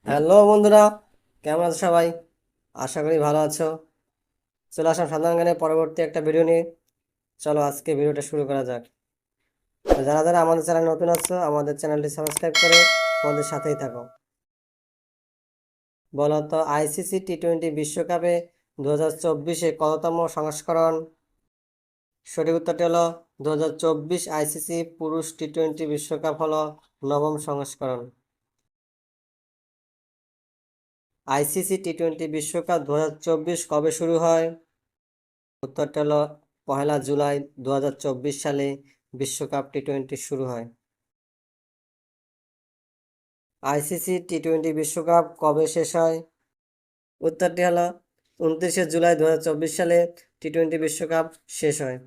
Hello বন্ধুরা, কেমন আছো সবাই? আশা করি ভালো আছো। চলে আসলাম সাধারণ জ্ঞানের পরবর্তী একটা ভিডিও নিয়ে। চলো আজকে ভিডিওটা শুরু করা যাক। তো যারা যারা আমাদের চ্যানেল নতুন আছো, আমাদের চ্যানেলটি সাবস্ক্রাইব করে আমাদের সাথেই থাকো। বলো তো, আইসিসি টি-20 বিশ্বকাপে 2024-এ কততম সংস্করণ? সঠিক উত্তরটি হলো 2024 আইসিসি পুরুষ টি-20 বিশ্বকাপ হলো নবম সংস্করণ। আইসিসি টি-20 বিশ্বকাপ 2024 কবে শুরু হয়? উত্তরটা হলো 1 জুলাই 2024 সালে বিশ্বকাপ টি-20 শুরু হয়। আইসিসি টি-20 বিশ্বকাপ কবে শেষ হয়? উত্তরটি হলো 29 জুলাই 2024 সালে টি-20 বিশ্বকাপ শেষ হয়।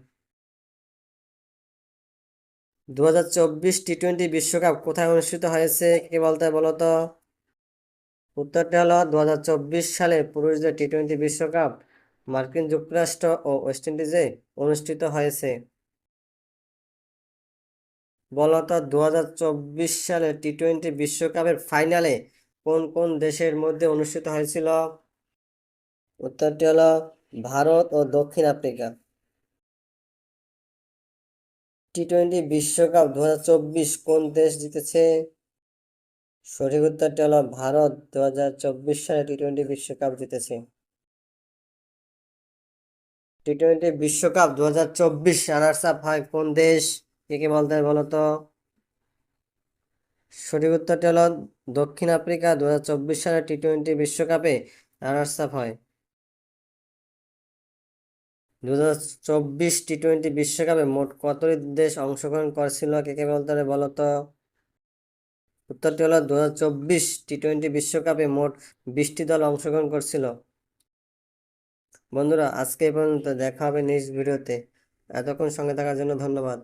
2024 টি-20 বিশ্বকাপ কোথায় অনুষ্ঠিত হয়েছে কে বলতে বলো তো? উত্তরটি হলো 2024 সালে পুরুষদের টি-20 বিশ্বকাপ মার্কিন যুক্তরাষ্ট্র ও ওয়েস্ট ইন্ডিজে অনুষ্ঠিত হয়েছে। বলতো 2024 সালে টি-20 বিশ্বকাপের ফাইনালে কোন কোন দেশের মধ্যে অনুষ্ঠিত হয়েছিল? উত্তরটি হলো ভারত ও দক্ষিণ আফ্রিকা। টি-20 বিশ্বকাপ 2024 কোন দেশ জিতেছে? সঠিক উত্তরটি হলো ভারত 2024 সালে টি-20 বিশ্বকাপ জিতেছে। টি-20 বিশ্বকাপ 2024 রানার্স আপ হয় কোন দেশ? কে কে বলতে হবে বলো তো? সঠিক উত্তরটি হলো দক্ষিণ আফ্রিকা 2024 সালে টি-20 বিশ্বকাপে রানার্স আপ হয়। 2024 টি-20 বিশ্বকাপে মোট কতটি দেশ অংশগ্রহণ করেছিল কে কে বলতে হবে বলো তো? উত্তরটি হলো 2024 টি-20 বিশ্বকাপে মোট 20টি দল অংশগ্রহণ করছিল। বন্ধুরা, আজকে এই পর্যন্ত, দেখা হবে নেক্সট ভিডিওতে। এতক্ষণ সঙ্গে থাকার জন্য ধন্যবাদ।